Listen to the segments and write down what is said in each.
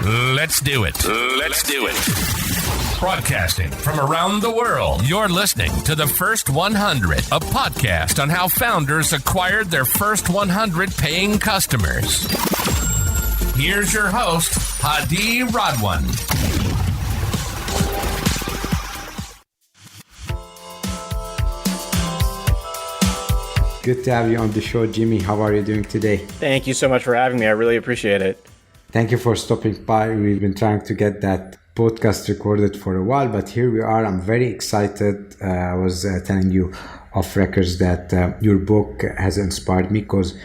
Let's do it. Let's do it. Broadcasting from around the world, you're listening to The First 100, a podcast on how founders acquired their first 100 paying customers. Here's your host, Hadi Radwan. Good to have you on the show, Jimmy. How are you doing today? Thank you so much for having me. I really appreciate it. Thank you for stopping by. We've been trying to get that podcast recorded for a while, but here we are. I'm very excited. I was telling you off records that your book has inspired me because,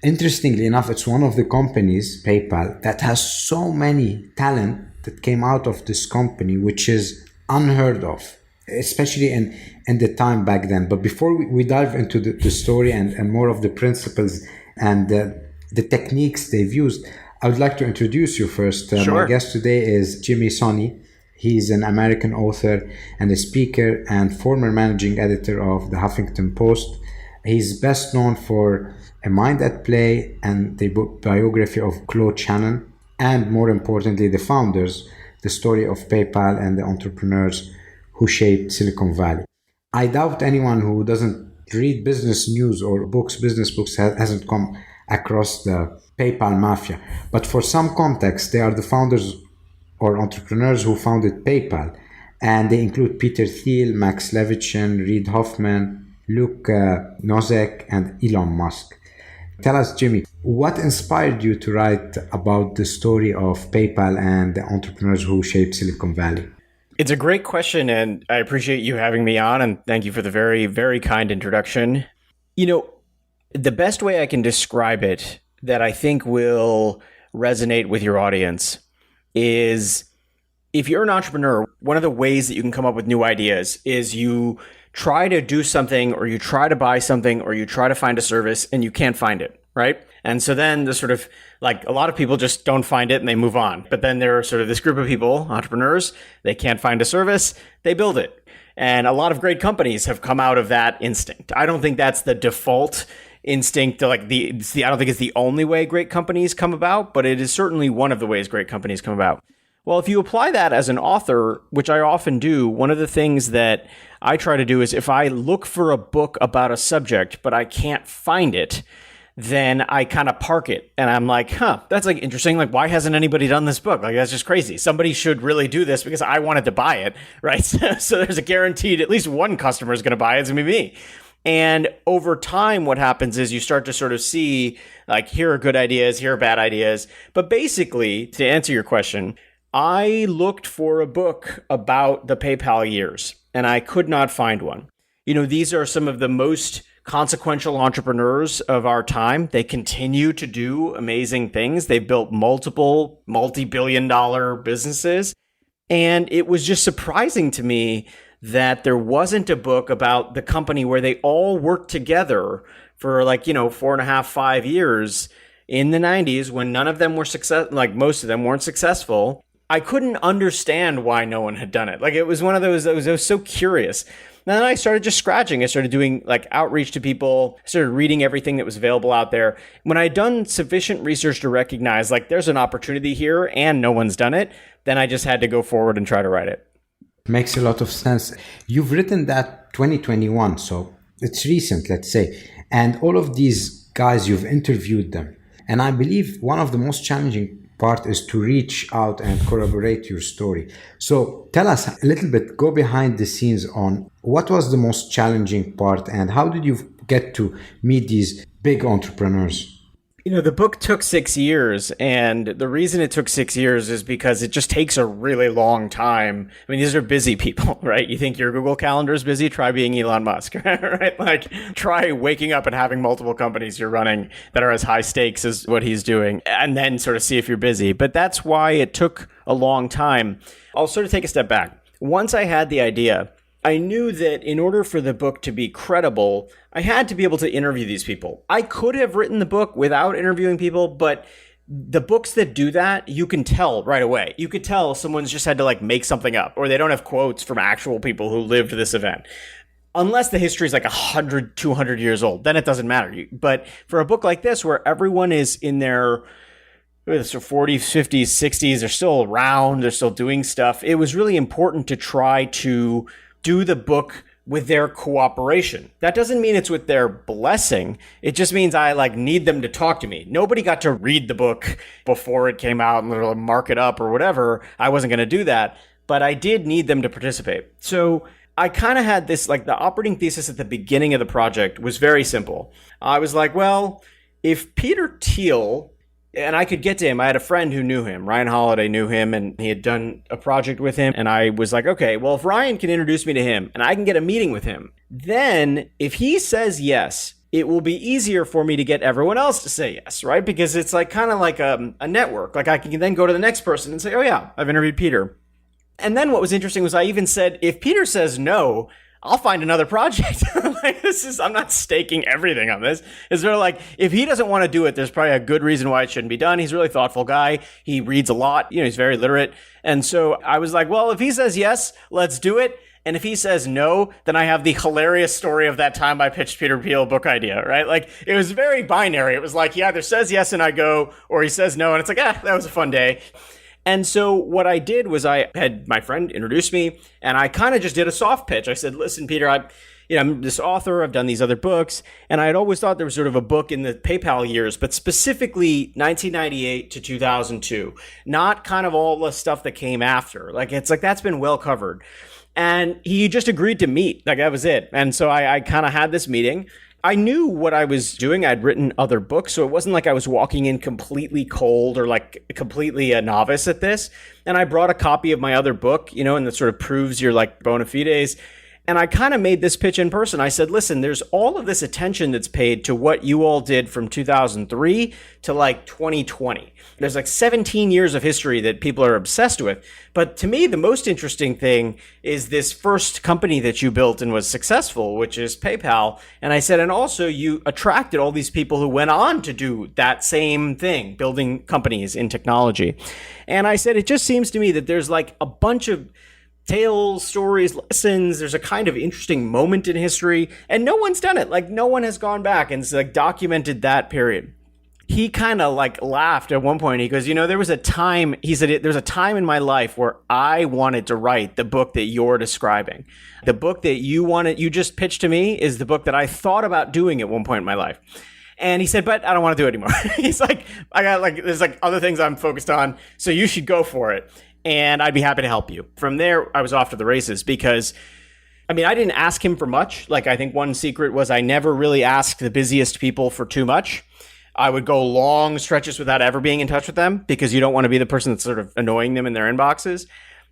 interestingly enough, it's one of the companies, PayPal, that has so many talent that came out of this company, which is unheard of, especially in the time back then. But before we dive into the story and more of the principles and the techniques they've used, I would like to introduce you first. Sure. My guest today is Jimmy Soni. He's an American author and a speaker and former managing editor of the Huffington Post. He's best known for A Mind at Play and the biography of Claude Shannon, and more importantly, the founders, the story of PayPal and the entrepreneurs who shaped Silicon Valley. I doubt anyone who doesn't read business news or business books hasn't come across the PayPal mafia. But for some context, they are the founders or entrepreneurs who founded PayPal. And they include Peter Thiel, Max Levchin, Reid Hoffman, Luke Nozek, and Elon Musk. Tell us, Jimmy, what inspired you to write about the story of PayPal and the entrepreneurs who shaped Silicon Valley? It's a great question, and I appreciate you having me on, and thank you for the very, very kind introduction. You know, the best way I can describe it that I think will resonate with your audience is, if you're an entrepreneur, one of the ways that you can come up with new ideas is you try to do something, or you try to buy something, or you try to find a service and you can't find it, right? And so then the sort of, like, a lot of people just don't find it and they move on. But then there are sort of this group of people, entrepreneurs, they can't find a service, they build it. And a lot of great companies have come out of that instinct. I don't think that's the default instinct. I don't think it's the only way great companies come about, but it is certainly one of the ways great companies come about. Well, if you apply that as an author, which I often do, one of the things that I try to do is, if I look for a book about a subject, but I can't find it, then I kind of park it. And I'm like, that's like interesting. Like, why hasn't anybody done this book? Like, that's just crazy. Somebody should really do this because I wanted to buy it, right? So there's a guaranteed at least one customer is going to buy it. It's going to be me. And over time, what happens is you start to sort of see, like, here are good ideas, here are bad ideas. But basically, to answer your question, I looked for a book about the PayPal years, and I could not find one. You know, these are some of the most consequential entrepreneurs of our time. They continue to do amazing things. They've built multiple multi-billion-dollar businesses. And it was just surprising to me that there wasn't a book about the company where they all worked together for 4.5, 5 years in the 90s when none of them were most of them weren't successful. I couldn't understand why no one had done it. Like, it was one of those, I was so curious. And then I started just scratching. I started doing outreach to people. I started reading everything that was available out there. When I had done sufficient research to recognize there's an opportunity here and no one's done it, then I just had to go forward and try to write it. Makes a lot of sense. You've written that 2021, so it's recent, let's say. And all of these guys, you've interviewed them. And I believe one of the most challenging part is to reach out and corroborate your story. So tell us a little bit, go behind the scenes on what was the most challenging part and how did you get to meet these big entrepreneurs? You know, the book took 6 years, and the reason it took 6 years is because it just takes a really long time. I mean, these are busy people, right? You think your Google Calendar is busy? Try being Elon Musk, right? Like, try waking up and having multiple companies you're running that are as high stakes as what he's doing, and then sort of see if you're busy. But that's why it took a long time. I'll sort of take a step back. Once I had the idea, I knew that in order for the book to be credible, I had to be able to interview these people. I could have written the book without interviewing people, but the books that do that, you can tell right away. You could tell someone's just had to make something up, or they don't have quotes from actual people who lived this event. Unless the history is 100, 200 years old, then it doesn't matter. But for a book like this, where everyone is in their so 40s, 50s, 60s, they're still around, they're still doing stuff. It was really important to try to do the book with their cooperation. That doesn't mean it's with their blessing. It just means I need them to talk to me. Nobody got to read the book before it came out and mark it up or whatever. I wasn't going to do that, but I did need them to participate. So I kind of had this, the operating thesis at the beginning of the project was very simple. I was like, well, if Peter Thiel, and I could get to him. I had a friend who knew him. Ryan Holiday knew him, and he had done a project with him. And I was like, okay, well, if Ryan can introduce me to him and I can get a meeting with him, then if he says yes, it will be easier for me to get everyone else to say yes, right? Because it's kind of like a network. I can then go to the next person and say, oh yeah, I've interviewed Peter. And then what was interesting was I even said, if Peter says no, I'll find another project. I'm not staking everything on this. It's sort of if he doesn't want to do it, there's probably a good reason why it shouldn't be done. He's a really thoughtful guy. He reads a lot. He's very literate. And so I was like, well, if he says yes, let's do it. And if he says no, then I have the hilarious story of that time I pitched Peter Thiel book idea, right? It was very binary. It was he either says yes and I go, or he says no. And it's that was a fun day. And so what I did was I had my friend introduce me, and I kind of just did a soft pitch. I said, listen, Peter, I'm this author. I've done these other books. And I had always thought there was sort of a book in the PayPal years, but specifically 1998 to 2002, not kind of all the stuff that came after. That's been well covered. And he just agreed to meet. That was it. And so I kind of had this meeting. I knew what I was doing. I'd written other books, so it wasn't like I was walking in completely cold or completely a novice at this. And I brought a copy of my other book, and that sort of proves your bona fides. And I kind of made this pitch in person. I said, listen, there's all of this attention that's paid to what you all did from 2003 to 2020. There's 17 years of history that people are obsessed with. But to me, the most interesting thing is this first company that you built and was successful, which is PayPal. And I said, and also you attracted all these people who went on to do that same thing, building companies in technology. And I said, it just seems to me that there's a bunch of tales, stories, lessons. There's a kind of interesting moment in history, and no one's done it. No one has gone back and documented that period. He kind of laughed at one point. He goes, there was a time, he said, there's a time in my life where I wanted to write the book that you're describing. The book that you just pitched to me is the book that I thought about doing at one point in my life. And he said, but I don't want to do it anymore. He's I got there's other things I'm focused on, so you should go for it. And I'd be happy to help you. From there, I was off to the races because, I didn't ask him for much. I think one secret was I never really asked the busiest people for too much. I would go long stretches without ever being in touch with them because you don't want to be the person that's sort of annoying them in their inboxes.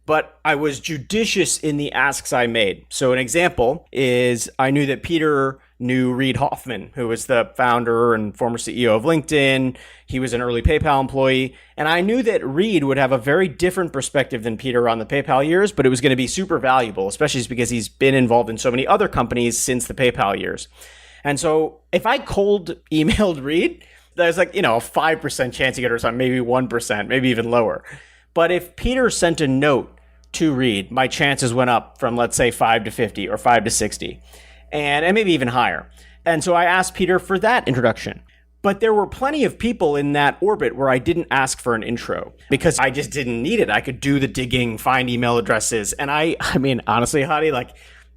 But I was judicious in the asks I made. So an example is I knew that Peter knew Reid Hoffman, who was the founder and former CEO of LinkedIn. He was an early PayPal employee. And I knew that Reid would have a very different perspective than Peter on the PayPal years, but it was going to be super valuable, especially because he's been involved in so many other companies since the PayPal years. And so if I cold emailed Reid, there's a 5% chance you get a response, maybe 1%, maybe even lower. But if Peter sent a note to Reid, my chances went up from, let's say, 5 to 50 or 5 to 60, and maybe even higher. And so I asked Peter for that introduction. But there were plenty of people in that orbit where I didn't ask for an intro because I just didn't need it. I could do the digging, find email addresses. And I mean, honestly, Hadi,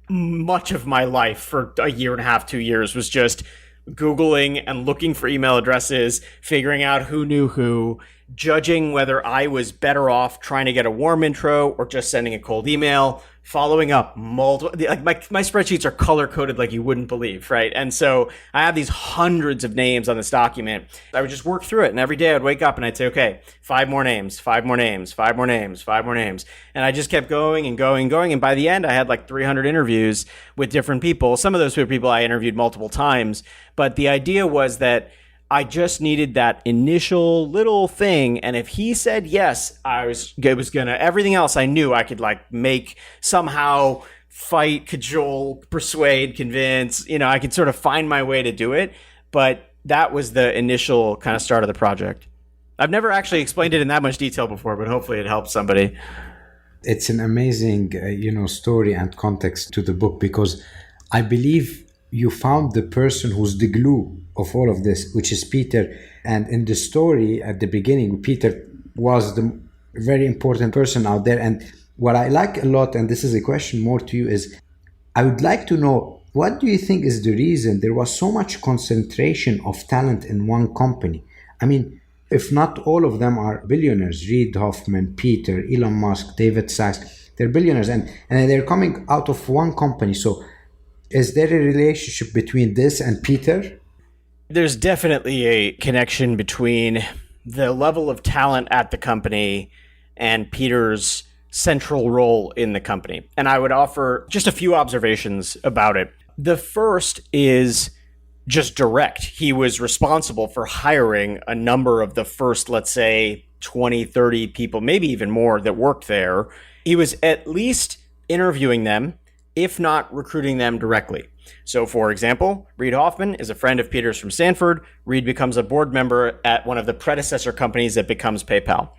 much of my life for a year and a half, 2 years was just Googling and looking for email addresses, figuring out who knew who, judging whether I was better off trying to get a warm intro or just sending a cold email, following up multiple, my spreadsheets are color coded like you wouldn't believe, right? And so I have these hundreds of names on this document. I would just work through it. And every day I'd wake up and I'd say, okay, 5 more names, 5 more names, 5 more names, 5 more names. And I just kept going and going and going. And by the end, I had 300 interviews with different people. Some of those were people I interviewed multiple times. But the idea was that I just needed that initial little thing. And if he said yes, it was gonna, everything else I knew I could make somehow fight, cajole, persuade, convince, I could sort of find my way to do it. But that was the initial kind of start of the project. I've never actually explained it in that much detail before, but hopefully it helps somebody. It's an amazing, story and context to the book because I believe you found the person who's the glue of all of this, which is Peter. And in the story at the beginning, Peter was the very important person out there. And what I like a lot, and this is a question more to you, is I would like to know, what do you think is the reason there was so much concentration of talent in one company? I mean, if not all of them are billionaires, Reid Hoffman, Peter, Elon Musk, David Sachs, they're billionaires and they're coming out of one company. So is there a relationship between this and Peter? There's definitely a connection between the level of talent at the company and Peter's central role in the company. And I would offer just a few observations about it. The first is just direct. He was responsible for hiring a number of the first, let's say, 20, 30 people, maybe even more, that worked there. He was at least interviewing them, if not recruiting them directly. So, for example, Reid Hoffman is a friend of Peter's from Stanford. Reid becomes a board member at one of the predecessor companies that becomes PayPal.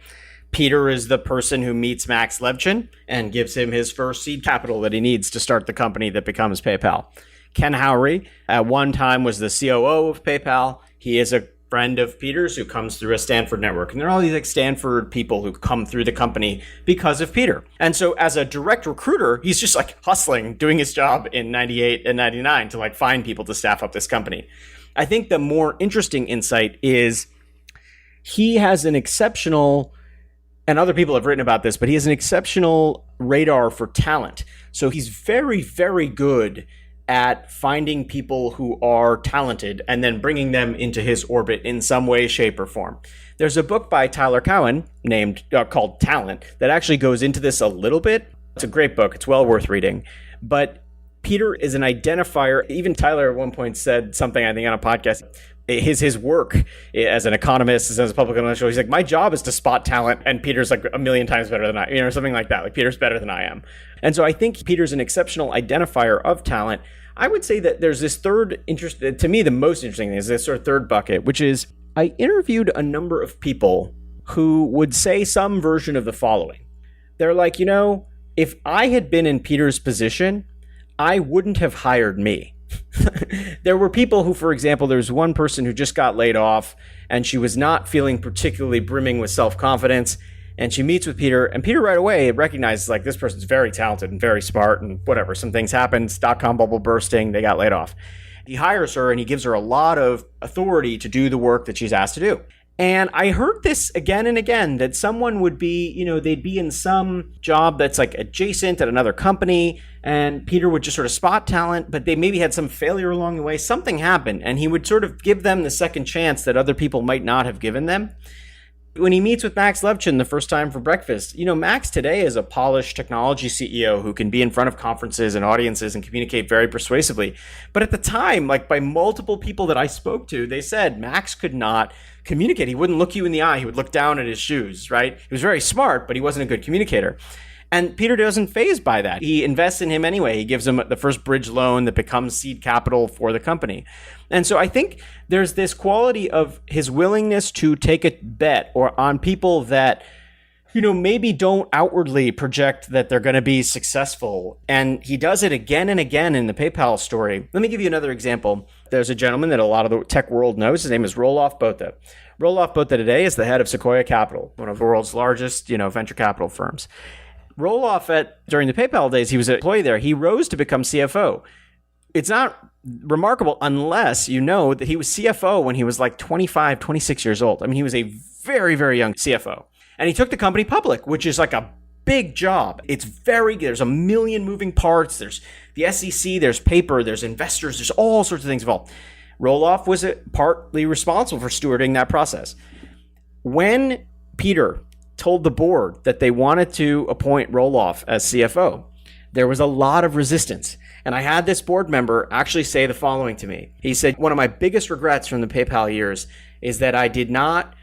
Peter is the person who meets Max Levchin and gives him his first seed capital that he needs to start the company that becomes PayPal. Ken Howry, at one time, was the COO of PayPal. He is a friend of Peter's who comes through a Stanford network. And there are all these like Stanford people who come through the company because of Peter. And so as a direct recruiter, he's just like hustling, doing his job in 98 and 99 to like find people to staff up this company. I think the more interesting insight is he has an exceptional, and other people have written about this, but he has an exceptional radar for talent. So he's very, very good at finding people who are talented and then bringing them into his orbit in some way, shape, or form. There's a book by Tyler Cowen called Talent that actually goes into this a little bit. It's a great book. It's well worth reading. But Peter is an identifier. Even Tyler at one point said something, I think, on a podcast. His work as an economist, as a public intellectual, he's like, my job is to spot talent, and Peter's like a million times better than I, something like that. Like Peter's better than I am. And so I think Peter's an exceptional identifier of talent. I would say that there's this third interest, to me, the most interesting thing is this sort of third bucket, which is I interviewed a number of people who would say some version of the following. They're like, if I had been in Peter's position, I wouldn't have hired me. There were people who, for example, there was one person who just got laid off and she was not feeling particularly brimming with self-confidence. And she meets with Peter, and Peter right away recognizes like this person's very talented and very smart and whatever. Some things happened, dot-com bubble bursting, they got laid off. He hires her and he gives her a lot of authority to do the work that she's asked to do. And I heard this again and again, that someone would be, they'd be in some job that's like adjacent at another company, and Peter would just sort of spot talent, but they maybe had some failure along the way. Something happened, and he would sort of give them the second chance that other people might not have given them. When he meets with Max Levchin the first time for breakfast, Max today is a polished technology CEO who can be in front of conferences and audiences and communicate very persuasively. But at the time, like by multiple people that I spoke to, they said Max could not communicate. He wouldn't look you in the eye. He would look down at his shoes, right? He was very smart, but he wasn't a good communicator. And Peter doesn't faze by that. He invests in him anyway. He gives him the first bridge loan that becomes seed capital for the company. And so I think there's this quality of his willingness to take a bet or on people that, maybe don't outwardly project that they're going to be successful. And he does it again and again in the PayPal story. Let me give you another example. There's a gentleman that a lot of the tech world knows. His name is Roelof Botha. Roelof Botha today is the head of Sequoia Capital, one of the world's largest, venture capital firms. Roelof, during the PayPal days, he was an employee there. He rose to become CFO. It's not remarkable unless you know that he was CFO when he was like 25, 26 years old. I mean, he was a very, very young CFO. And he took the company public, which is like a big job. There's a million moving parts. There's the SEC, there's paper, there's investors, there's all sorts of things involved. Roelof was partly responsible for stewarding that process. When Peter told the board that they wanted to appoint Roelof as CFO, there was a lot of resistance. And I had this board member actually say the following to me. He said, one of my biggest regrets from the PayPal years is that I did not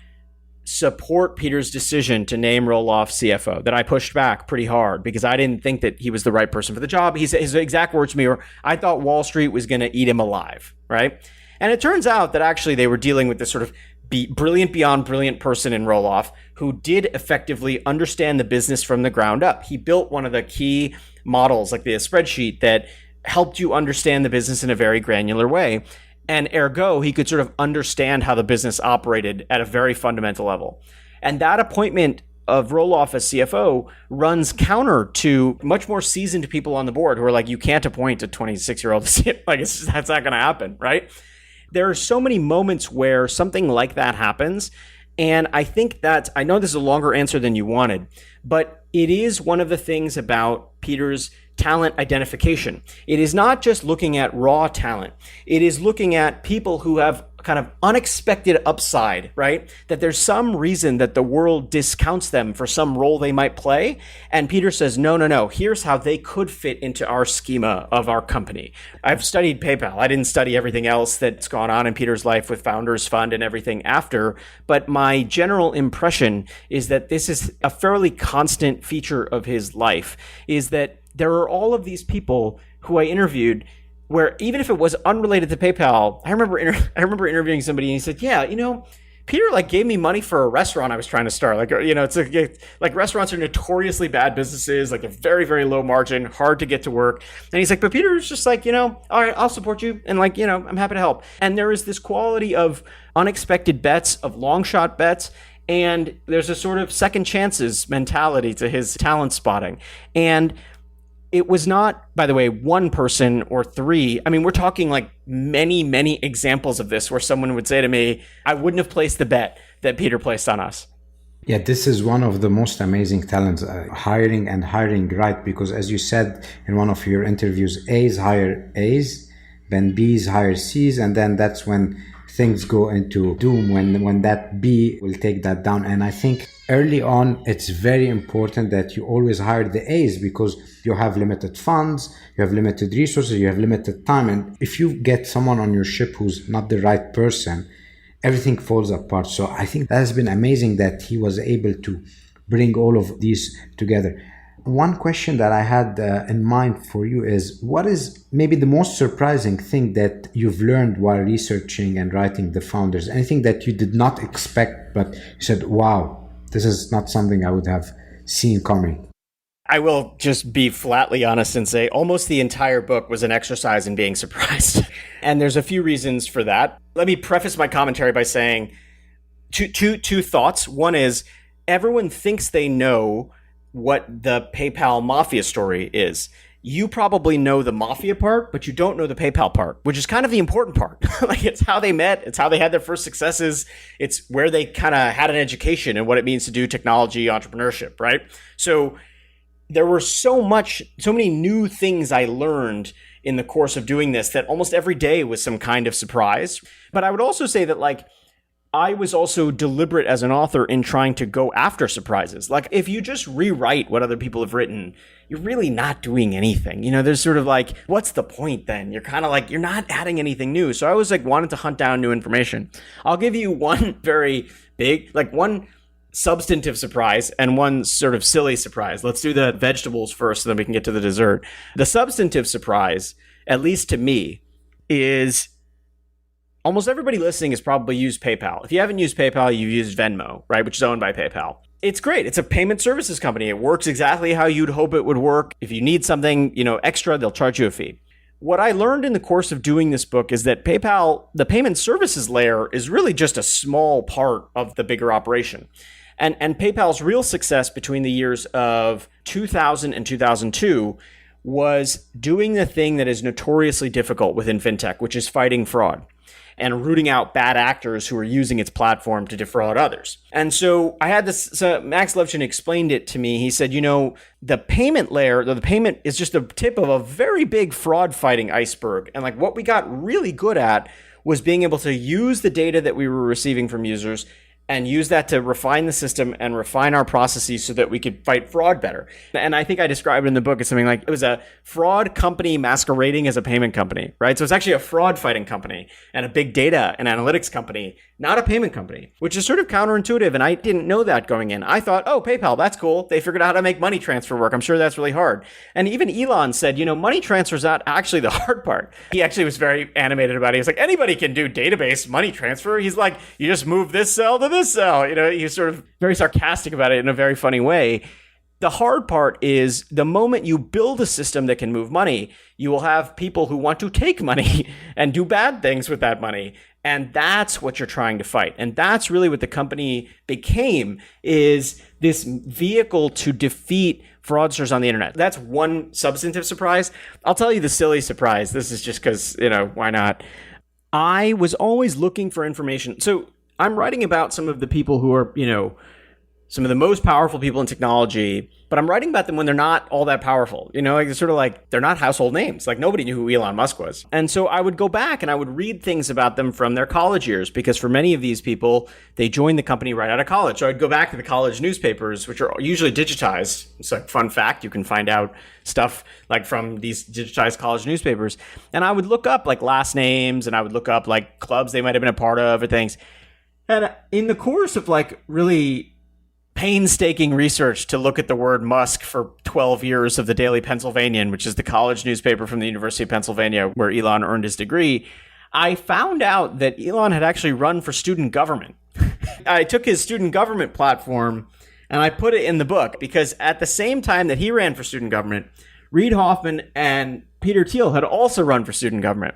support Peter's decision to name Roelof CFO, that I pushed back pretty hard because I didn't think that he was the right person for the job. His exact words to me were, I thought Wall Street was going to eat him alive, right? And it turns out that actually they were dealing with this sort of brilliant beyond brilliant person in Roelof who did effectively understand the business from the ground up. He built one of the key models, like the spreadsheet that helped you understand the business in a very granular way. And ergo, he could sort of understand how the business operated at a very fundamental level. And that appointment of Roloff as CFO runs counter to much more seasoned people on the board who are like, you can't appoint a 26-year-old CFO. Like, that's not going to happen, right? There are so many moments where something like that happens. And I think I know this is a longer answer than you wanted, but it is one of the things about Peter's talent identification. It is not just looking at raw talent. It is looking at people who have kind of unexpected upside, right? That there's some reason that the world discounts them for some role they might play. And Peter says, no, here's how they could fit into our schema of our company. I've studied PayPal. I didn't study everything else that's gone on in Peter's life with Founders Fund and everything after. But my general impression is that this is a fairly constant feature of his life, is that there are all of these people who I interviewed where even if it was unrelated to PayPal, I remember interviewing somebody and he said, yeah, Peter gave me money for a restaurant I was trying to start. It's like restaurants are notoriously bad businesses, like a very, very low margin, hard to get to work. And he's like, but Peter's just like, all right, I'll support you. And I'm happy to help. And there is this quality of unexpected bets, of long shot bets. And there's a sort of second chances mentality to his talent spotting. And it was not, by the way, one person or three. I mean, we're talking like many, many examples of this where someone would say to me, I wouldn't have placed the bet that Peter placed on us. Yeah, this is one of the most amazing talents, hiring right, because as you said in one of your interviews, A's hire A's, then B's hire C's, and then that's when things go into doom, when that B will take that down. And I think early on, it's very important that you always hire the A's because you have limited funds, you have limited resources, you have limited time. And if you get someone on your ship who's not the right person, everything falls apart. So I think that has been amazing that he was able to bring all of these together. One question that I had in mind for you is, what is maybe the most surprising thing that you've learned while researching and writing The Founders? Anything that you did not expect, but you said, wow, this is not something I would have seen coming? I will just be flatly honest and say almost the entire book was an exercise in being surprised. And there's a few reasons for that. Let me preface my commentary by saying two thoughts. One is, everyone thinks they know what the PayPal mafia story is. You probably know the mafia part, but you don't know the PayPal part, which is kind of the important part. Like, it's how they met. It's how they had their first successes. It's where they kind of had an education and what it means to do technology entrepreneurship, right? So there were so many new things I learned in the course of doing this that almost every day was some kind of surprise. But I would also say that I was also deliberate as an author in trying to go after surprises. Like, if you just rewrite what other people have written, you're really not doing anything. There's sort of what's the point then? You're kind of you're not adding anything new. So I was wanted to hunt down new information. I'll give you one very big, one substantive surprise and one sort of silly surprise. Let's do the vegetables first, so then we can get to the dessert. The substantive surprise, at least to me, is almost everybody listening has probably used PayPal. If you haven't used PayPal, you've used Venmo, right, which is owned by PayPal. It's great. It's a payment services company. It works exactly how you'd hope it would work. If you need something, extra, they'll charge you a fee. What I learned in the course of doing this book is that PayPal, the payment services layer, is really just a small part of the bigger operation. And PayPal's real success between the years of 2000 and 2002 was doing the thing that is notoriously difficult within fintech, which is fighting fraud and rooting out bad actors who are using its platform to defraud others. And so I had this, so Max Levchin explained it to me. He said, the payment layer, the payment is just the tip of a very big fraud fighting iceberg. And what we got really good at was being able to use the data that we were receiving from users and use that to refine the system and refine our processes so that we could fight fraud better. And I think I described it in the book as something like it was a fraud company masquerading as a payment company, right? So it's actually a fraud fighting company and a big data and analytics company, not a payment company, which is sort of counterintuitive. And I didn't know that going in. I thought, oh, PayPal, that's cool. They figured out how to make money transfer work. I'm sure that's really hard. And even Elon said, money transfer is not actually the hard part. He actually was very animated about it. He was like, anybody can do database money transfer. He's like, you just move this cell to this cell. He was sort of very sarcastic about it in a very funny way. The hard part is the moment you build a system that can move money, you will have people who want to take money and do bad things with that money. And that's what you're trying to fight. And that's really what the company became, is this vehicle to defeat fraudsters on the internet. That's one substantive surprise. I'll tell you the silly surprise. This is just because, why not? I was always looking for information. So I'm writing about some of the people who are, some of the most powerful people in technology, but I'm writing about them when they're not all that powerful. They're not household names. Like, nobody knew who Elon Musk was. And so I would go back and I would read things about them from their college years, because for many of these people, they joined the company right out of college. So I'd go back to the college newspapers, which are usually digitized. It's a fun fact. You can find out stuff like from these digitized college newspapers. And I would look up like last names, and I would look up like clubs they might have been a part of or things. And in the course of like really painstaking research to look at the word Musk for 12 years of the Daily Pennsylvanian, which is the college newspaper from the University of Pennsylvania where Elon earned his degree, I found out that Elon had actually run for student government. I took his student government platform and I put it in the book, because at the same time that he ran for student government, Reid Hoffman and Peter Thiel had also run for student government.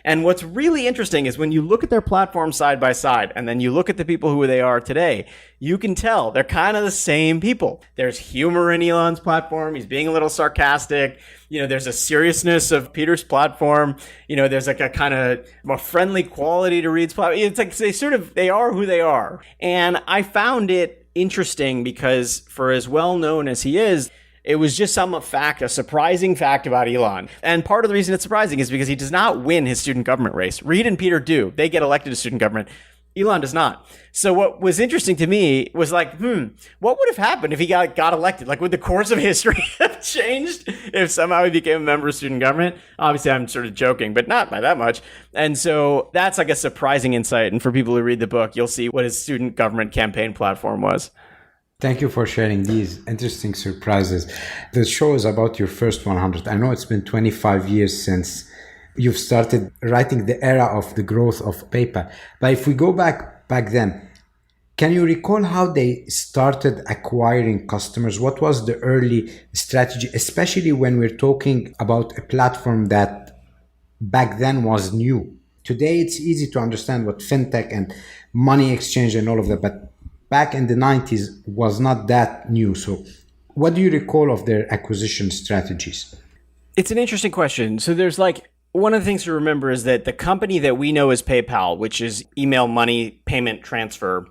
And what's really interesting is when you look at their platform side by side, and then you look at the people who they are today, you can tell they're kind of the same people. There's humor in Elon's platform. He's being a little sarcastic. There's a seriousness of Peter's platform. There's like a kind of more friendly quality to Reid's platform. It's like they are who they are. And I found it interesting because, for as well known as he is, it was just a surprising fact about Elon. And part of the reason it's surprising is because he does not win his student government race. Reid and Peter do. They get elected to student government. Elon does not. So what was interesting to me was like, what would have happened if he got elected? Like, would the course of history have changed if somehow he became a member of student government? Obviously, I'm sort of joking, but not by that much. And so that's like a surprising insight. And for people who read the book, you'll see what his student government campaign platform was. Thank you for sharing these interesting surprises. The show is about your first 100. I know it's been 25 years since you've started writing the era of the growth of PayPal. But if we go back then, can you recall how they started acquiring customers? What was the early strategy, especially when we're talking about a platform that back then was new? Today, it's easy to understand what fintech and money exchange and all of that, but back in the 90s was not that new. So what do you recall of their acquisition strategies? It's an interesting question. So there's one of the things to remember is that the company that we know as PayPal, which is email money payment transfer,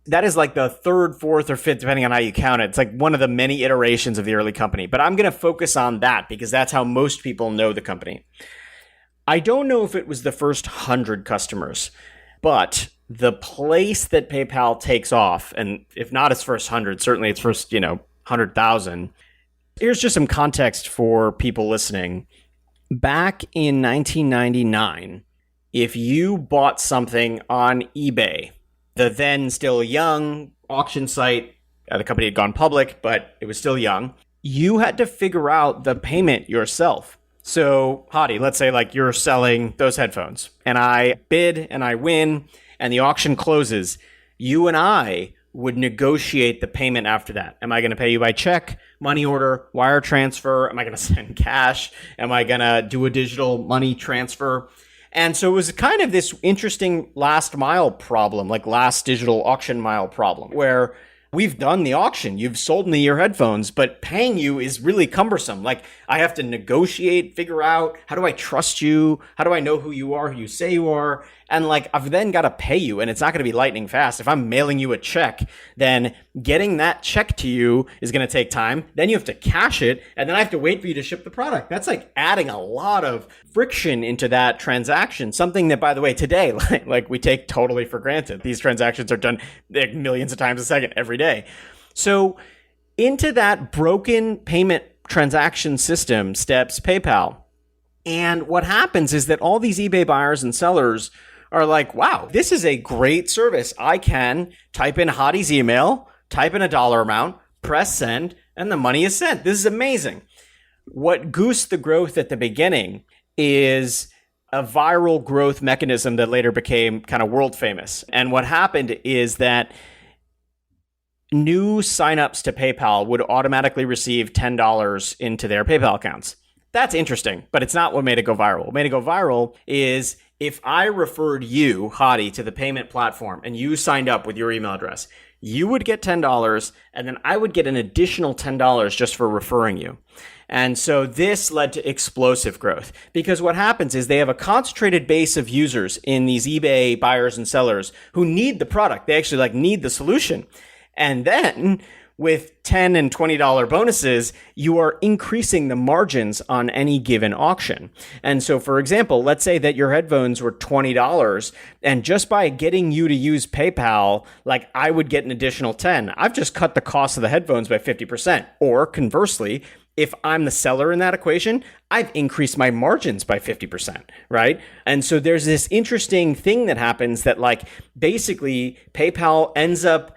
that is like the third, fourth, or fifth, depending on how you count it. It's like one of the many iterations of the early company. But I'm going to focus on that because that's how most people know the company. I don't know if it was the first 100 customers, but the place that PayPal takes off, and if not its first 100, certainly its first, 100,000. Here's just some context for people listening. Back in 1999, if you bought something on eBay, the then still young auction site, the company had gone public, but it was still young, you had to figure out the payment yourself. So, Hadi, let's say you're selling those headphones, and I bid and I win, and the auction closes. You and I would negotiate the payment after that. Am I going to pay you by check, money order, wire transfer? Am I going to send cash? Am I going to do a digital money transfer? And so it was kind of this interesting last mile problem, like last digital auction mile problem, where we've done the auction. You've sold me your headphones, but paying you is really cumbersome. I have to negotiate, figure out, how do I trust you? How do I know who you are, who you say you are? And I've then got to pay you, and it's not going to be lightning fast. If I'm mailing you a check, then getting that check to you is going to take time. Then you have to cash it, and then I have to wait for you to ship the product. That's adding a lot of friction into that transaction. Something that, by the way, today, we take totally for granted. These transactions are done millions of times a second every day. So into that broken payment transaction system steps PayPal. And what happens is that all these eBay buyers and sellers are like, wow, this is a great service. I can type in Hadi's email, type in a dollar amount, press send, and the money is sent. This is amazing. What goosed the growth at the beginning is a viral growth mechanism that later became kind of world famous. And what happened is that new signups to PayPal would automatically receive $10 into their PayPal accounts. That's interesting, but it's not what made it go viral. What made it go viral is if I referred you, Hadi, to the payment platform and you signed up with your email address, you would get $10 and then I would get an additional $10 just for referring you. And so this led to explosive growth because what happens is they have a concentrated base of users in these eBay buyers and sellers who need the product. They actually need the solution. And then with $10 and $20 bonuses, you are increasing the margins on any given auction. And so, for example, let's say that your headphones were $20, and just by getting you to use PayPal, I would get an additional 10. I've just cut the cost of the headphones by 50%. Or conversely, if I'm the seller in that equation, I've increased my margins by 50%, right? And so there's this interesting thing that happens that basically PayPal ends up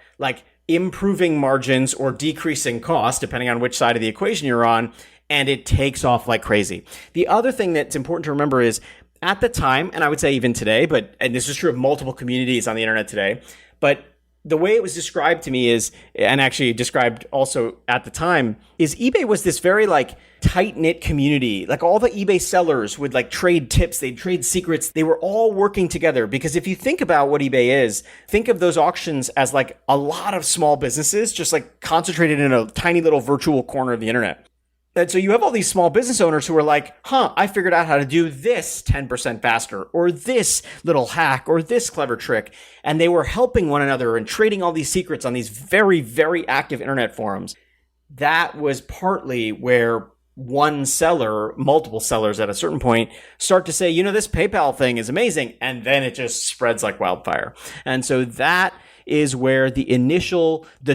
improving margins or decreasing cost, depending on which side of the equation you're on, and it takes off like crazy. The other thing that's important to remember is at the time, and I would say even today, and this is true of multiple communities on the internet today, but the way it was described to me is, and actually described also at the time, is eBay was this very tight-knit community. All the eBay sellers would trade tips, they'd trade secrets. They were all working together because if you think about what eBay is, think of those auctions as a lot of small businesses just concentrated in a tiny little virtual corner of the internet. And so you have all these small business owners who are I figured out how to do this 10% faster, or this little hack, or this clever trick. And they were helping one another and trading all these secrets on these very, very active internet forums. That was partly where one seller, multiple sellers at a certain point, start to say, this PayPal thing is amazing. And then it just spreads like wildfire. And so that is where the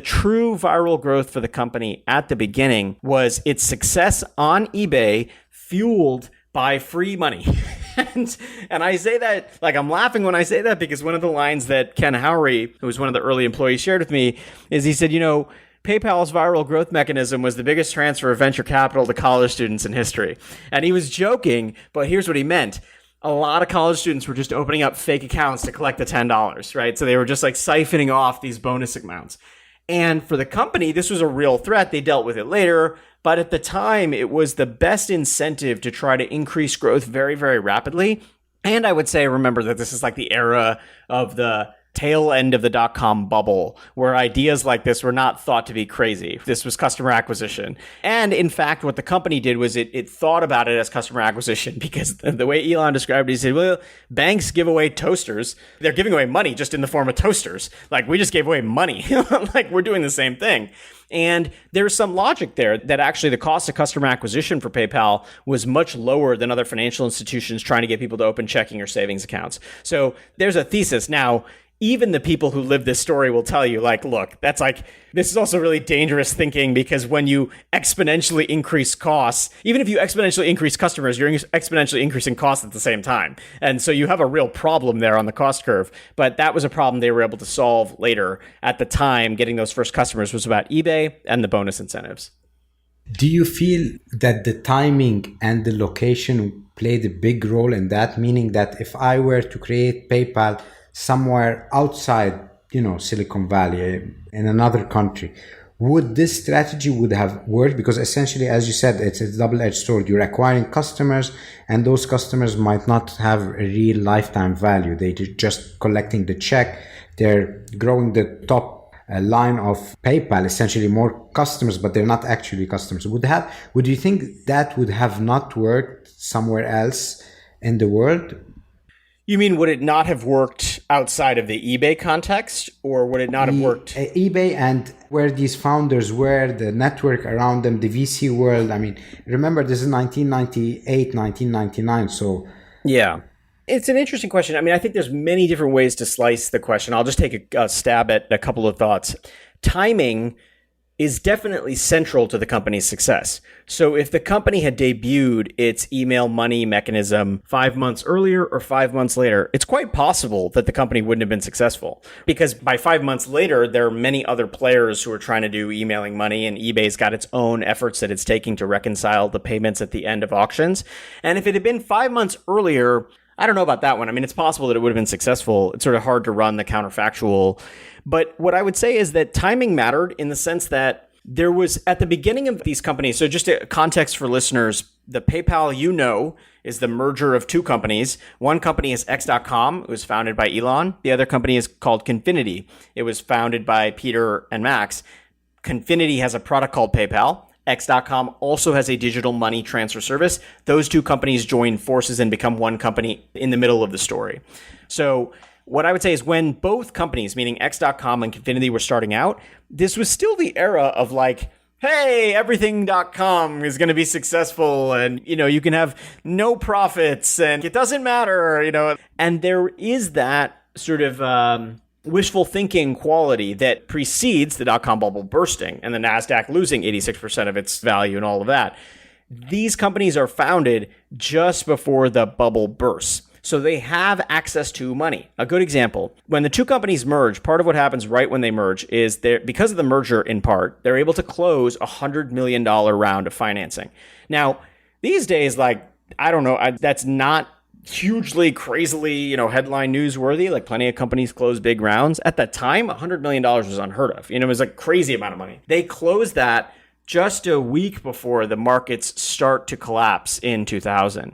true viral growth for the company at the beginning was its success on eBay fueled by free money. and I say that, I'm laughing when I say that because one of the lines that Ken Howry, who was one of the early employees, shared with me is he said, PayPal's viral growth mechanism was the biggest transfer of venture capital to college students in history. And he was joking, but here's what he meant. A lot of college students were just opening up fake accounts to collect the $10, right? So they were just siphoning off these bonus amounts. And for the company, this was a real threat. They dealt with it later. But at the time, it was the best incentive to try to increase growth very, very rapidly. And I would say, remember that this is the era of the tail end of the dot-com bubble, where ideas like this were not thought to be crazy. This was customer acquisition. And in fact, what the company did was it thought about it as customer acquisition because the way Elon described it, he said, well, banks give away toasters. They're giving away money just in the form of toasters. We just gave away money. We're doing the same thing. And there's some logic there that actually the cost of customer acquisition for PayPal was much lower than other financial institutions trying to get people to open checking or savings accounts. So there's a thesis. Now, even the people who live this story will tell you, look, that's this is also really dangerous thinking because when you exponentially increase costs, even if you exponentially increase customers, you're exponentially increasing costs at the same time. And so you have a real problem there on the cost curve. But that was a problem they were able to solve later. At the time, getting those first customers was about eBay and the bonus incentives. Do you feel that the timing and the location played a big role in that? Meaning that if I were to create PayPal somewhere outside, Silicon Valley, in another country, would this strategy would have worked? Because essentially, as you said, it's a double-edged sword. You're acquiring customers, and those customers might not have a real lifetime value. They're just collecting the check. They're growing the top line of PayPal, essentially more customers, but they're not actually customers. Would you think that would have not worked somewhere else in the world? You mean, would it not have worked outside of the eBay context, or would it not have worked? eBay and where these founders were, the network around them, the VC world. I mean, remember, this is 1998, 1999. So yeah, it's an interesting question. I mean, I think there's many different ways to slice the question. I'll just take a stab at a couple of thoughts. Timing is definitely central to the company's success. So if the company had debuted its email money mechanism 5 months earlier or 5 months later, it's quite possible that the company wouldn't have been successful. Because by 5 months later, there are many other players who are trying to do emailing money, and eBay's got its own efforts that it's taking to reconcile the payments at the end of auctions. And if it had been 5 months earlier, I don't know about that one. I mean, it's possible that it would have been successful. It's sort of hard to run the counterfactual. But what I would say is that timing mattered in the sense that there was, at the beginning of these companies, so just a context for listeners, the PayPal is the merger of two companies. One company is X.com. It was founded by Elon. The other company is called Confinity. It was founded by Peter and Max. Confinity has a product called PayPal. X.com also has a digital money transfer service. Those two companies join forces and become one company in the middle of the story. So what I would say is when both companies, meaning X.com and Confinity, were starting out, this was still the era of like, hey, everything.com is going to be successful and, you can have no profits and it doesn't matter, And there is that sort of wishful thinking quality that precedes the dot-com bubble bursting and the NASDAQ losing 86% of its value and all of that. These companies are founded just before the bubble bursts. So they have access to money. A good example, when the two companies merge, part of what happens right when they merge is because of the merger in part, they're able to close a $100 million round of financing. Now, these days, I don't know, that's not hugely crazily, headline newsworthy. Like plenty of companies close big rounds. At that time, $100 million was unheard of. It was a crazy amount of money. They closed that just a week before the markets start to collapse in 2000.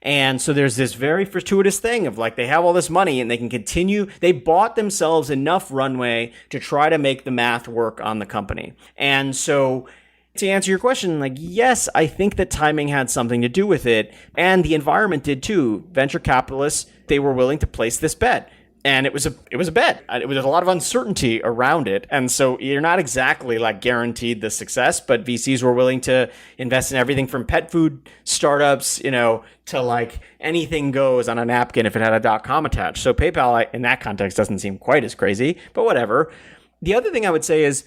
And so there's this very fortuitous thing of they have all this money and they can continue. They bought themselves enough runway to try to make the math work on the company. And so to answer your question, yes, I think that timing had something to do with it. And the environment did too. Venture capitalists, they were willing to place this bet. And it was a bet. It was a lot of uncertainty around it. And so you're not exactly guaranteed the success, but VCs were willing to invest in everything from pet food startups, to anything goes on a napkin if it had a .com attached. So PayPal in that context doesn't seem quite as crazy, but whatever. The other thing I would say is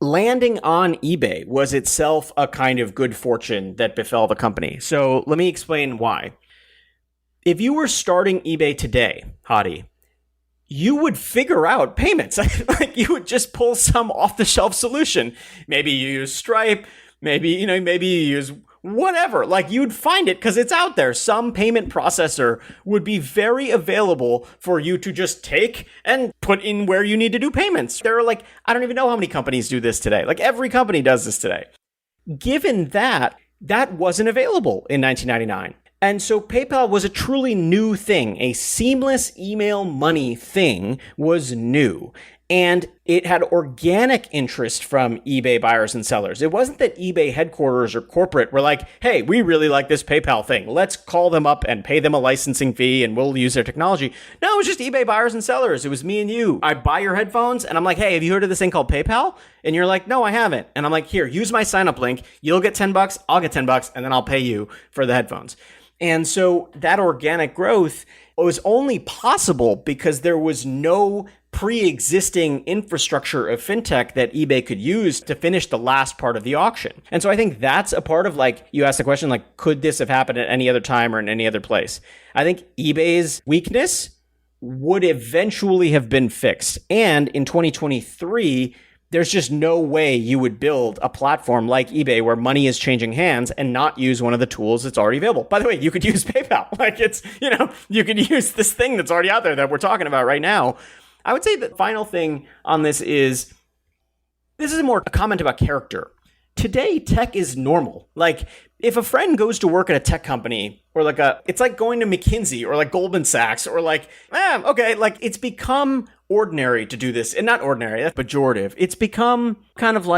landing on eBay was itself a kind of good fortune that befell the company. So let me explain why. If you were starting eBay today, Hadi, you would figure out payments. You would just pull some off-the-shelf solution. Maybe you use Stripe. Maybe you use whatever. You'd find it because it's out there. Some payment processor would be very available for you to just take and put in where you need to do payments. There are I don't even know how many companies do this today. Every company does this today. Given that wasn't available in 1999. And so PayPal was a truly new thing. A seamless email money thing was new. And it had organic interest from eBay buyers and sellers. It wasn't that eBay headquarters or corporate were like, hey, we really like this PayPal thing. Let's call them up and pay them a licensing fee and we'll use their technology. No, it was just eBay buyers and sellers. It was me and you. I buy your headphones and I'm like, hey, have you heard of this thing called PayPal? And you're like, no, I haven't. And I'm like, here, use my sign up link. You'll get $10, I'll get $10, and then I'll pay you for the headphones. And so that organic growth was only possible because there was no pre-existing infrastructure of fintech that eBay could use to finish the last part of the auction. And so I think that's a part of you asked the question, could this have happened at any other time or in any other place? I think eBay's weakness would eventually have been fixed. And in 2023, there's just no way you would build a platform like eBay where money is changing hands and not use one of the tools that's already available. By the way, you could use PayPal. You could use this thing that's already out there that we're talking about right now. I would say the final thing on this is more a comment about character. Today, tech is normal. If a friend goes to work at a tech company or it's like going to McKinsey or Goldman Sachs or it's become ordinary to do this. And not ordinary, that's pejorative. It's become kind of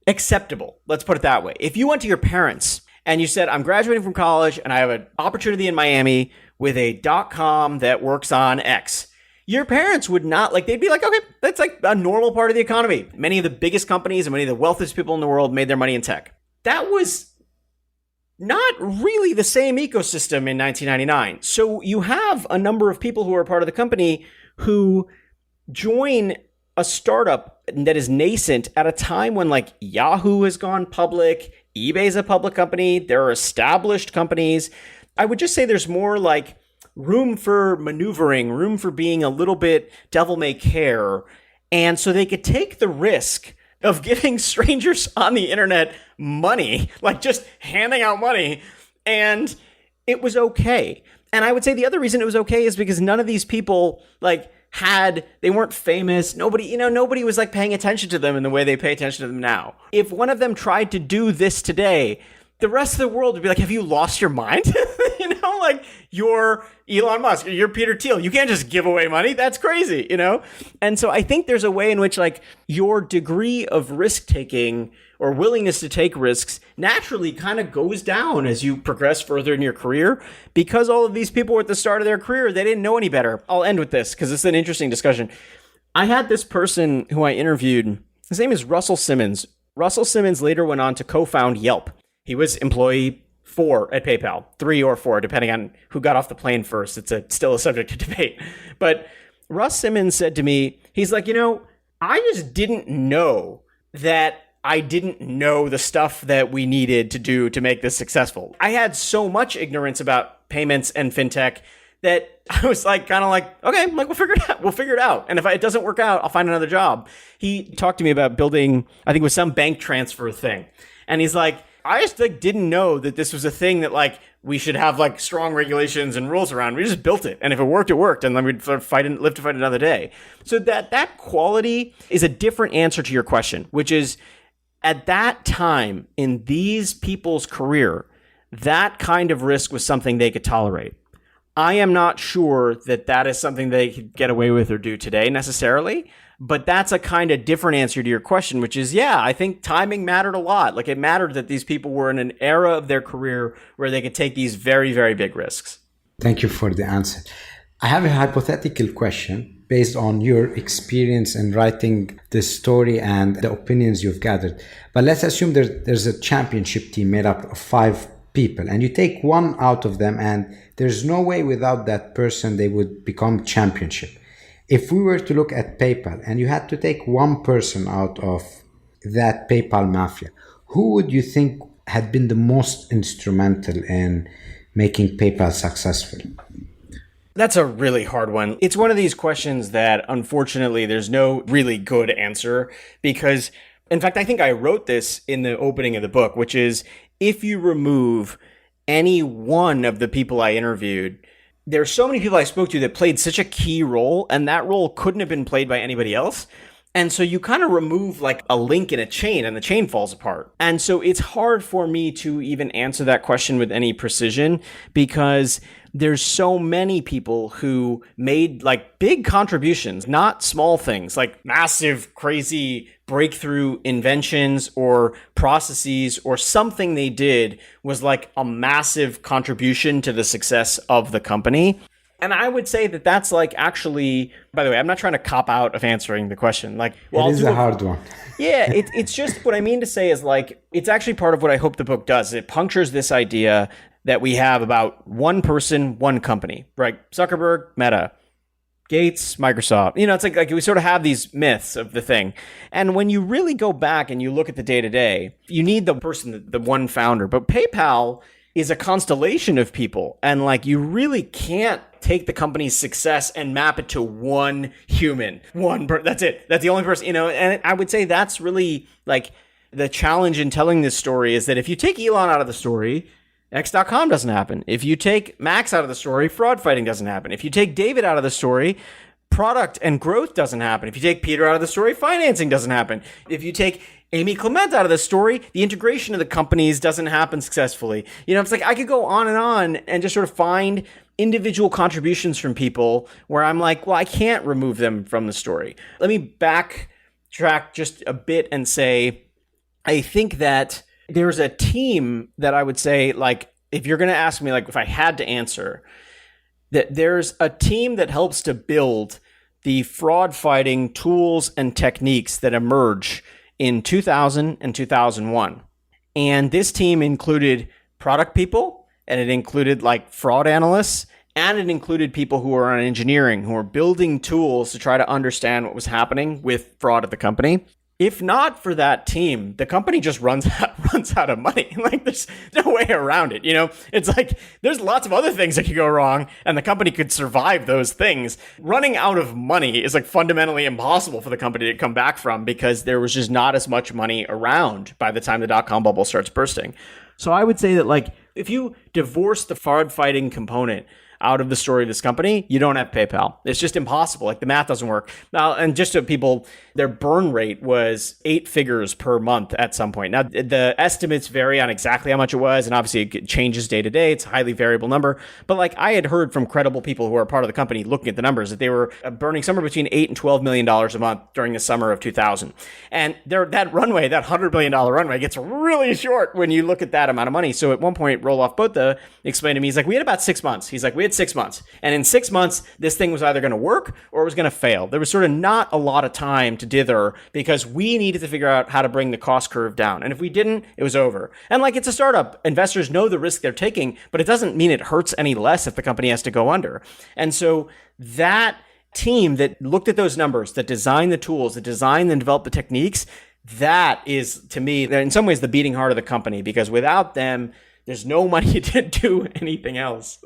acceptable. Let's put it that way. If you went to your parents and you said, I'm graduating from college and I have an opportunity in Miami with a .com that works on X, your parents would not they'd be like, okay, that's a normal part of the economy. Many of the biggest companies and many of the wealthiest people in the world made their money in tech. That was not really the same ecosystem in 1999. So you have a number of people who are part of the company who join a startup that is nascent at a time when Yahoo has gone public, eBay's a public company, there are established companies. I would just say there's more room for maneuvering, room for being a little bit devil may care. And so they could take the risk of giving strangers on the internet money, just handing out money. And it was okay. And I would say the other reason it was okay is because none of these people they weren't famous. Nobody was paying attention to them in the way they pay attention to them now. If one of them tried to do this today, the rest of the world would be like, have you lost your mind? You're Elon Musk, or you're Peter Thiel. You can't just give away money. That's crazy, And so I think there's a way in which your degree of risk taking or willingness to take risks naturally kind of goes down as you progress further in your career, because all of these people were at the start of their career, they didn't know any better. I'll end with this because it's an interesting discussion. I had this person who I interviewed. His name is Russell Simmons. Russell Simmons later went on to co-found Yelp. He was employee 4 at PayPal, 3 or 4, depending on who got off the plane first. It's still a subject to debate. But Russ Simmons said to me, he's like, I just didn't know that I didn't know the stuff that we needed to do to make this successful. I had so much ignorance about payments and fintech that I was okay, we'll figure it out. We'll figure it out. And if it doesn't work out, I'll find another job. He talked to me about building, I think it was some bank transfer thing. And he's like, I just didn't know that this was a thing that we should have strong regulations and rules around. We just built it. And if it worked, it worked. And then we'd live to fight another day. So that quality is a different answer to your question, which is at that time in these people's career, that kind of risk was something they could tolerate. I am not sure that is something they could get away with or do today necessarily. But that's a kind of different answer to your question, which is, I think timing mattered a lot. It mattered that these people were in an era of their career where they could take these very, very big risks. Thank you for the answer. I have a hypothetical question based on your experience in writing this story and the opinions you've gathered. But let's assume there's a championship team made up of 5 people, and you take one out of them, and there's no way without that person they would become championship. If we were to look at PayPal and you had to take one person out of that PayPal mafia, who would you think had been the most instrumental in making PayPal successful? That's a really hard one. It's one of these questions that, unfortunately, there's no really good answer because, in fact, I think I wrote this in the opening of the book, which is if you remove any one of the people I interviewed, there's so many people I spoke to that played such a key role, and that role couldn't have been played by anybody else. And so you kind of remove a link in a chain and the chain falls apart. And so it's hard for me to even answer that question with any precision because there's so many people who made big contributions, not small things, massive, crazy breakthrough inventions or processes or something they did was a massive contribution to the success of the company. And I would say that's actually, by the way, I'm not trying to cop out of answering the question. It is a hard one. Yeah, it's just what I mean to say is it's actually part of what I hope the book does. It punctures this idea that we have about one person, one company, right? Zuckerberg, Meta, Gates, Microsoft. It's we sort of have these myths of the thing. And when you really go back and you look at the day-to-day, you need the person, the one founder. But PayPal is a constellation of people. And you really can't take the company's success and map it to one human. That's it. That's the only person, and I would say that's really the challenge in telling this story is that if you take Elon out of the story, X.com doesn't happen. If you take Max out of the story, fraud fighting doesn't happen. If you take David out of the story, product and growth doesn't happen. If you take Peter out of the story, financing doesn't happen. If you take Amy Clement out of the story, the integration of the companies doesn't happen successfully. It's I could go on and just sort of find individual contributions from people where I'm well, I can't remove them from the story. Let me backtrack just a bit and say, I think that there's a team that I would say, if you're going to ask me, if I had to answer, that there's a team that helps to build the fraud fighting tools and techniques that emerge in 2000 and 2001. And this team included product people, and it included fraud analysts, and it included people who are on engineering, who are building tools to try to understand what was happening with fraud at the company. If not for that team, the company just runs out of money. There's no way around it. It's there's lots of other things that could go wrong and the company could survive those things. Running out of money is fundamentally impossible for the company to come back from because there was just not as much money around by the time the dot-com bubble starts bursting. So I would say that if you divorce the fraud fighting component, out of the story of this company, you don't have PayPal. It's just impossible. Like the math doesn't work. Now, and just so people, their burn rate was 8 figures per month at some point. Now, the estimates vary on exactly how much it was, and obviously it changes day to day. It's a highly variable number. But like I had heard from credible people who are part of the company looking at the numbers that they were burning somewhere between $8 and $12 million a month during the summer of 2000. And that runway, that $100 billion runway gets really short when you look at that amount of money. So at one point, Roelof Botha explained to me, he's like, we had about 6 months. He's like, we had 6 months. And in 6 months, this thing was either going to work or it was going to fail. There was sort of not a lot of time to dither because we needed to figure out how to bring the cost curve down. And if we didn't, it was over. And like it's a startup, investors know the risk they're taking, but it doesn't mean it hurts any less if the company has to go under. And so that team that looked at those numbers, that designed the tools, that designed and developed the techniques, that is, to me, in some ways, the beating heart of the company, because without them, there's no money to do anything else.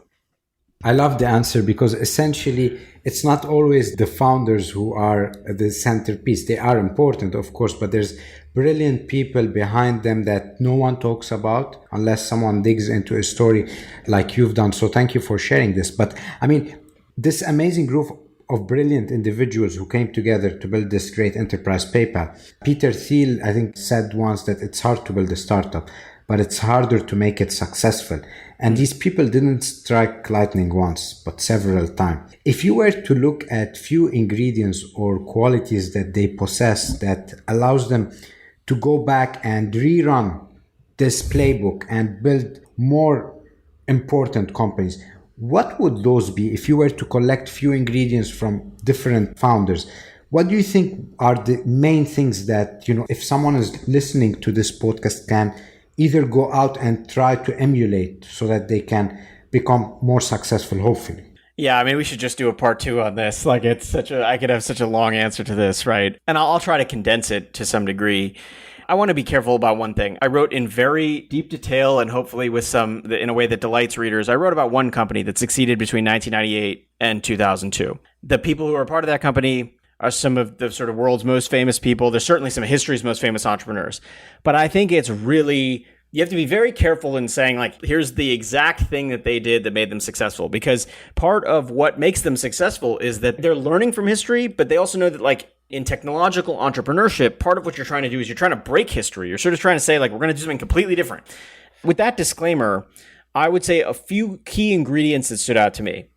I love the answer because essentially it's not always the founders who are the centerpiece. They are important, of course, but there's brilliant people behind them that no one talks about unless someone digs into a story like you've done. So thank you for sharing this. But I mean, this amazing group of brilliant individuals who came together to build this great enterprise, PayPal. Peter Thiel, I think, said once that it's hard to build a startup, but it's harder to make it successful. And these people didn't strike lightning once, but several times. If you were to look at few ingredients or qualities that they possess that allows them to go back and rerun this playbook and build more important companies, what would those be if you were to collect few ingredients from different founders? What do you think are the main things that, if someone is listening to this podcast can either go out and try to emulate so that they can become more successful, hopefully? Yeah, I mean, we should just do a part 2 on this. Like I could have such a long answer to this, right? And I'll try to condense it to some degree. I want to be careful about one thing. I wrote in very deep detail and hopefully in a way that delights readers. I wrote about one company that succeeded between 1998 and 2002. The people who are part of that company are some of the sort of world's most famous people. There's certainly some of history's most famous entrepreneurs. But I think it's really, you have to be very careful in saying, like, here's the exact thing that they did that made them successful. Because part of what makes them successful is that they're learning from history, but they also know that, like, in technological entrepreneurship, part of what you're trying to do is you're trying to break history. You're sort of trying to say, like, we're going to do something completely different. With that disclaimer, I would say a few key ingredients that stood out to me.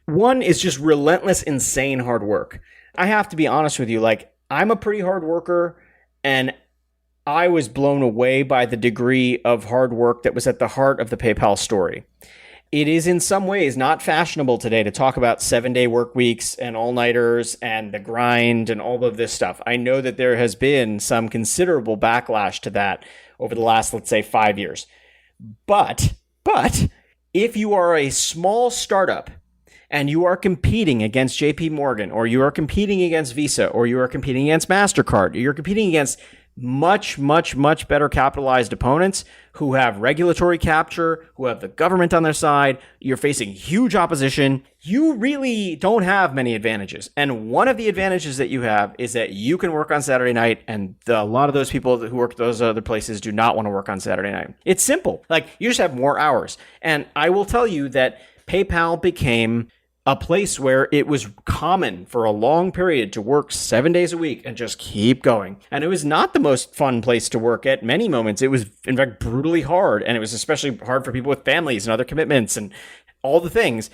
One is just relentless, insane hard work. I have to be honest with you, like, I'm a pretty hard worker, and I was blown away by the degree of hard work that was at the heart of the PayPal story. It is in some ways not fashionable today to talk about 7-day work weeks and all-nighters and the grind and all of this stuff. I know that there has been some considerable backlash to that over the last, let's say, 5 years. But if you are a small startup and you are competing against JP Morgan, or you are competing against Visa, or you are competing against MasterCard, or you're competing against much, much, much better capitalized opponents who have regulatory capture, who have the government on their side, you're facing huge opposition, you really don't have many advantages. And one of the advantages that you have is that you can work on Saturday night, and a lot of those people who work at those other places do not want to work on Saturday night. It's simple. Like, you just have more hours. And I will tell you that PayPal became a place where it was common for a long period to work 7 days a week and just keep going. And it was not the most fun place to work at many moments. It was, in fact, brutally hard. And it was especially hard for people with families and other commitments and all the things.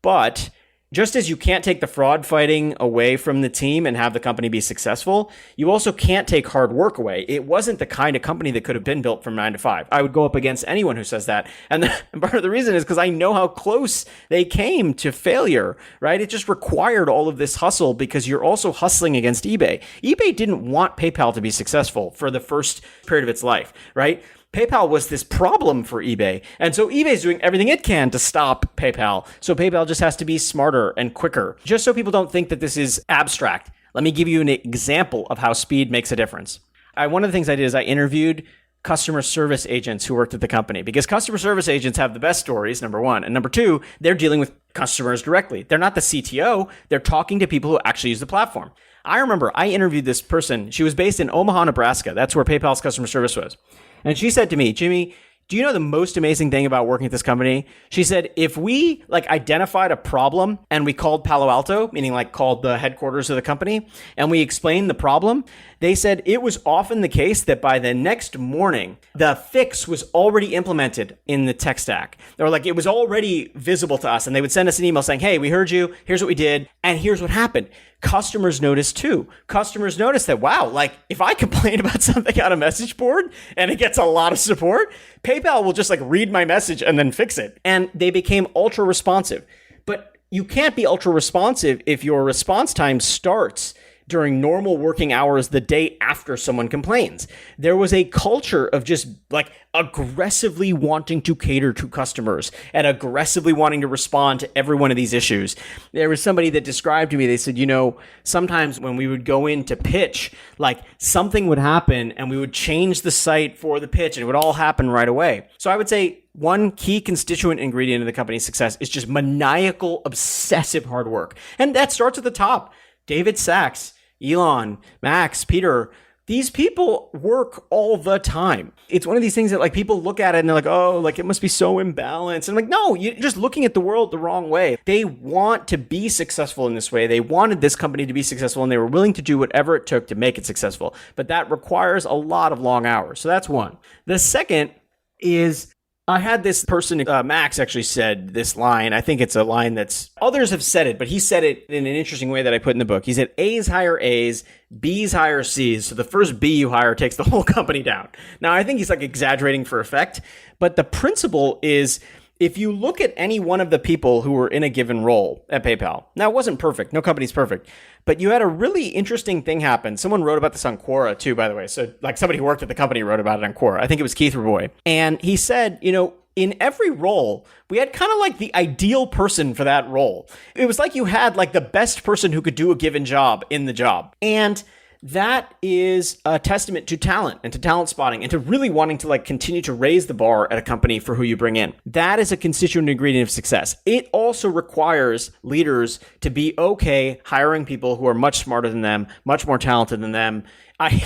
But just as you can't take the fraud fighting away from the team and have the company be successful, you also can't take hard work away. It wasn't the kind of company that could have been built from 9 to 5. I would go up against anyone who says that. And part of the reason is because I know how close they came to failure, right? It just required all of this hustle because you're also hustling against eBay. eBay didn't want PayPal to be successful for the first period of its life, right? PayPal was this problem for eBay. And so eBay is doing everything it can to stop PayPal. So PayPal just has to be smarter and quicker. Just so people don't think that this is abstract, let me give you an example of how speed makes a difference. One of the things I did is I interviewed customer service agents who worked at the company, because customer service agents have the best stories, number one. And number two, they're dealing with customers directly. They're not the CTO. They're talking to people who actually use the platform. I remember I interviewed this person. She was based in Omaha, Nebraska. That's where PayPal's customer service was. And she said to me, Jimmy, do you know the most amazing thing about working at this company? She said, if we identified a problem and we called Palo Alto, meaning called the headquarters of the company, and we explained the problem, they said it was often the case that by the next morning, the fix was already implemented in the tech stack. They were it was already visible to us. And they would send us an email saying, hey, we heard you. Here's what we did. And here's what happened. Customers noticed too. Customers noticed that, wow, if I complain about something on a message board and it gets a lot of support, PayPal will just read my message and then fix it. And they became ultra responsive. But you can't be ultra responsive if your response time starts during normal working hours the day after someone complains. There was a culture of just aggressively wanting to cater to customers and aggressively wanting to respond to every one of these issues. There was somebody that described to me, they said, sometimes when we would go in to pitch, something would happen and we would change the site for the pitch and it would all happen right away. So I would say one key constituent ingredient of the company's success is just maniacal, obsessive hard work. And that starts at the top. David Sachs, Elon, Max, Peter, these people work all the time. It's one of these things that people look at it and they're oh, it must be so imbalanced. And I'm no, you're just looking at the world the wrong way. They want to be successful in this way. They wanted this company to be successful and they were willing to do whatever it took to make it successful. But that requires a lot of long hours. So that's one. The second is I had this person, Max actually said this line. I think it's a line that's, others have said it, but he said it in an interesting way that I put in the book. He said, A's hire A's, B's hire C's. So the first B you hire takes the whole company down. Now, I think he's exaggerating for effect, but the principle is, if you look at any one of the people who were in a given role at PayPal, now it wasn't perfect. No company's perfect, but you had a really interesting thing happen. Someone wrote about this on Quora too, by the way. So somebody who worked at the company wrote about it on Quora. I think it was Keith Raboy. And he said, in every role, we had kind of the ideal person for that role. It was you had the best person who could do a given job in the job. And that is a testament to talent and to talent spotting and to really wanting to continue to raise the bar at a company for who you bring in. That is a constituent ingredient of success. It also requires leaders to be okay hiring people who are much smarter than them, much more talented than them. I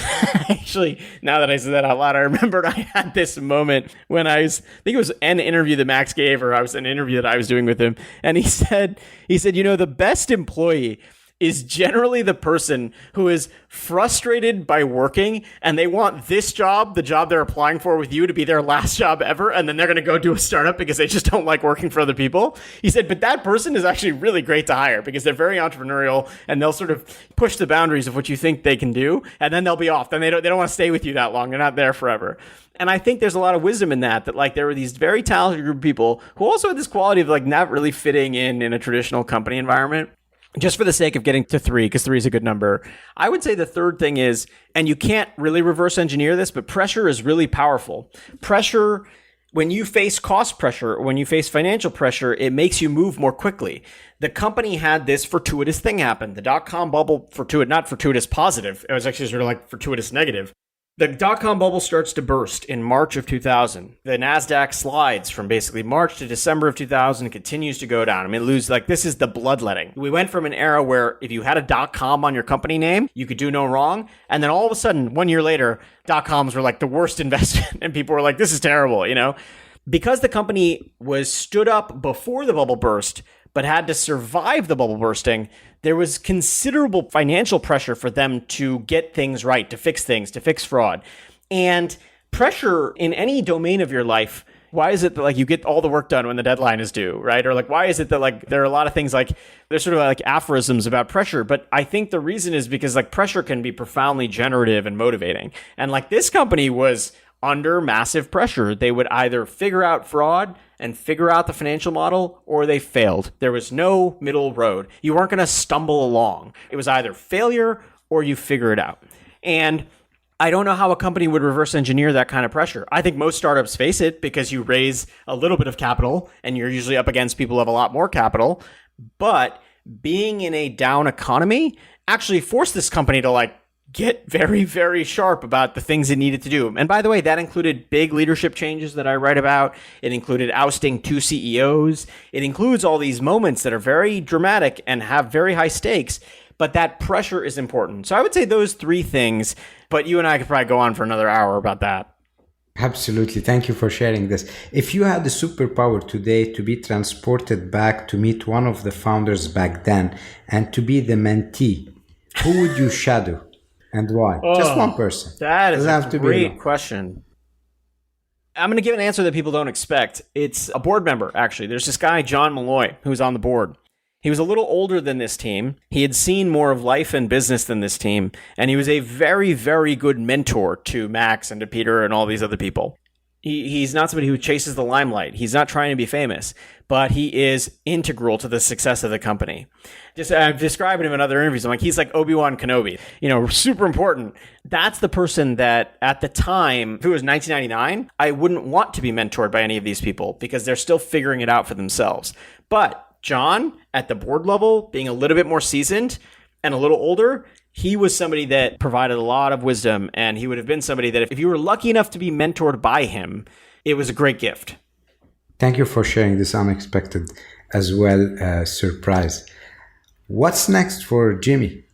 actually, now that I said that out loud, I remembered I had this moment when I think it was an interview that Max gave, or I was an interview that I was doing with him. And he said, the best employee is generally the person who is frustrated by working and they want this job, the job they're applying for with you, to be their last job ever. And then they're going to go do a startup because they just don't like working for other people. He said, but that person is actually really great to hire because they're very entrepreneurial and they'll sort of push the boundaries of what you think they can do. And then they'll be off. Then they don't want to stay with you that long. They're not there forever. And I think there's a lot of wisdom in that there were these very talented group of people who also had this quality of not really fitting in a traditional company environment. Just for the sake of getting to 3, because 3 is a good number, I would say the third thing is, and you can't really reverse engineer this, but pressure is really powerful. Pressure, when you face cost pressure, when you face financial pressure, it makes you move more quickly. The company had this fortuitous thing happen. The dot-com bubble, not fortuitous positive, it was actually sort of fortuitous negative. The dot-com bubble starts to burst in March of 2000. The NASDAQ slides from basically March to December of 2000 and continues to go down. This is the bloodletting. We went from an era where if you had a .com on your company name, you could do no wrong. And then all of a sudden, 1 year later, .coms were the worst investment. And people were this is terrible, Because the company was stood up before the bubble burst, but had to survive the bubble bursting, there was considerable financial pressure for them to get things right, to fix things, to fix fraud. And pressure in any domain of your life, why is it that you get all the work done when the deadline is due, right? Or why is it that there are a lot of things there's sort of aphorisms about pressure, but I think the reason is because pressure can be profoundly generative and motivating. And this company was under massive pressure. They would either figure out fraud and figure out the financial model, or they failed. There was no middle road. You weren't going to stumble along. It was either failure or you figure it out. And I don't know how a company would reverse engineer that kind of pressure. I think most startups face it because you raise a little bit of capital and you're usually up against people who have a lot more capital. But being in a down economy actually forced this company to get very, very sharp about the things it needed to do. And by the way, that included big leadership changes that I write about. It included ousting 2 CEOs. It includes all these moments that are very dramatic and have very high stakes, but that pressure is important. So I would say those 3 things, but you and I could probably go on for another hour about that. Absolutely. Thank you for sharing this. If you had the superpower today to be transported back to meet one of the founders back then and to be the mentee, who would you shadow and why? Just one person. That is a great question. I'm going to give an answer that people don't expect. It's a board member, actually. There's this guy, John Malloy, who's on the board. He was a little older than this team. He had seen more of life and business than this team. And he was a very, very good mentor to Max and to Peter and all these other people. He's not somebody who chases the limelight. He's not trying to be famous, but he is integral to the success of the company. I'm describing him in other interviews. I'm like, he's like Obi-Wan Kenobi, super important. That's the person that at the time, if it was 1999, I wouldn't want to be mentored by any of these people because they're still figuring it out for themselves. But John, at the board level, being a little bit more seasoned and a little older, he was somebody that provided a lot of wisdom, and he would have been somebody that if you were lucky enough to be mentored by him, it was a great gift. Thank you for sharing this unexpected as well surprise. What's next for Jimmy?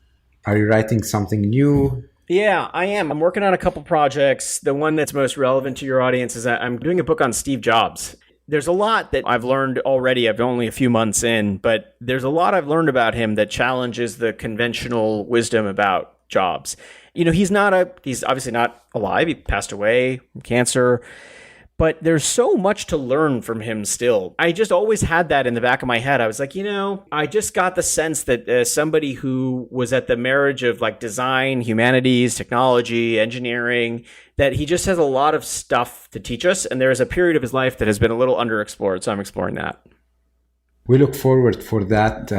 Are you writing something new? Yeah, I am. I'm working on a couple projects. The one that's most relevant to your audience is that I'm doing a book on Steve Jobs. There's a lot that I've learned already. I'm only a few months in, but there's a lot I've learned about him that challenges the conventional wisdom about Jobs. He's obviously not alive. He passed away from cancer, but there's so much to learn from him still. I just always had that in the back of my head. I was like, I just got the sense that somebody who was at the marriage of like design, humanities, technology, engineering, that he just has a lot of stuff to teach us. And there is a period of his life that has been a little underexplored. So I'm exploring that. We look forward for that.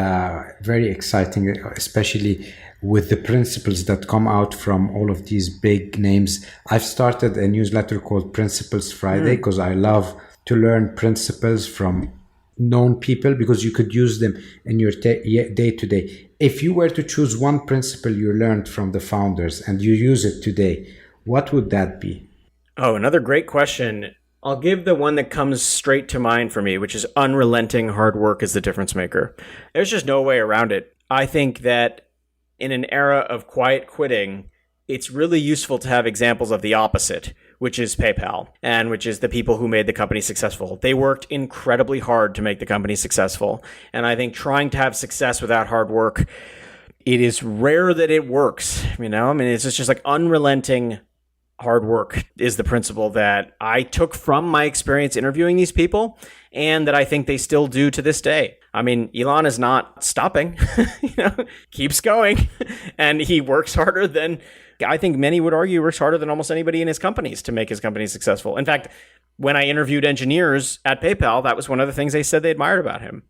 Very exciting, especially with the principles that come out from all of these big names. I've started a newsletter called Principles Friday because I love to learn principles from known people because you could use them in your day-to-day. If you were to choose one principle you learned from the founders and you use it today, what would that be? Oh, another great question. I'll give the one that comes straight to mind for me, which is unrelenting hard work is the difference maker. There's just no way around it. I think that in an era of quiet quitting, it's really useful to have examples of the opposite, which is PayPal, and which is the people who made the company successful. They worked incredibly hard to make the company successful. And I think trying to have success without hard work, it is rare that it works. It's just like unrelenting hard work is the principle that I took from my experience interviewing these people and that I think they still do to this day. Elon is not stopping, keeps going, and he works harder than, I think many would argue, works harder than almost anybody in his companies to make his company successful. In fact, when I interviewed engineers at PayPal, that was one of the things they said they admired about him.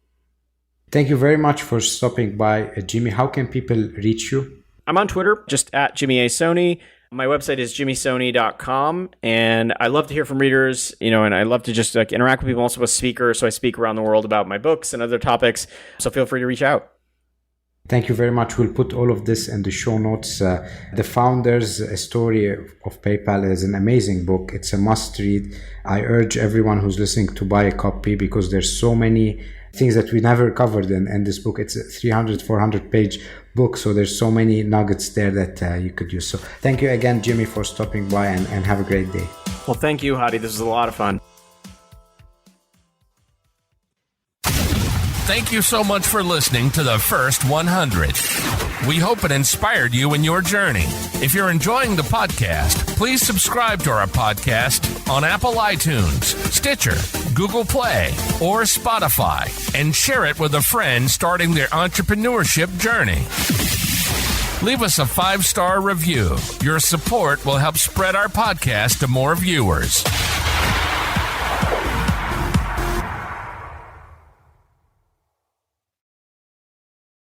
Thank you very much for stopping by, Jimmy. How can people reach you? I'm on Twitter, just at Jimmy A. Soni. My website is jimmysoni.com, and I love to hear from readers, and I love to just interact with people. I'm also a speaker, so I speak around the world about my books and other topics, so feel free to reach out. Thank you very much. We'll put all of this in the show notes. The Founder's Story of PayPal is an amazing book. It's a must-read. I urge everyone who's listening to buy a copy because there's so many things that we never covered in this book. It's a 300, 400-page book, so there's so many nuggets there that you could use. So thank you again, Jimmy, for stopping by, and have a great day. Well, thank you, Hadi. This was a lot of fun. Thank you so much for listening to the First 100. We hope it inspired you in your journey. If you're enjoying the podcast, please subscribe to our podcast on Apple iTunes, Stitcher, Google Play, or Spotify, and share it with a friend starting their entrepreneurship journey. Leave us a 5-star review. Your support will help spread our podcast to more viewers.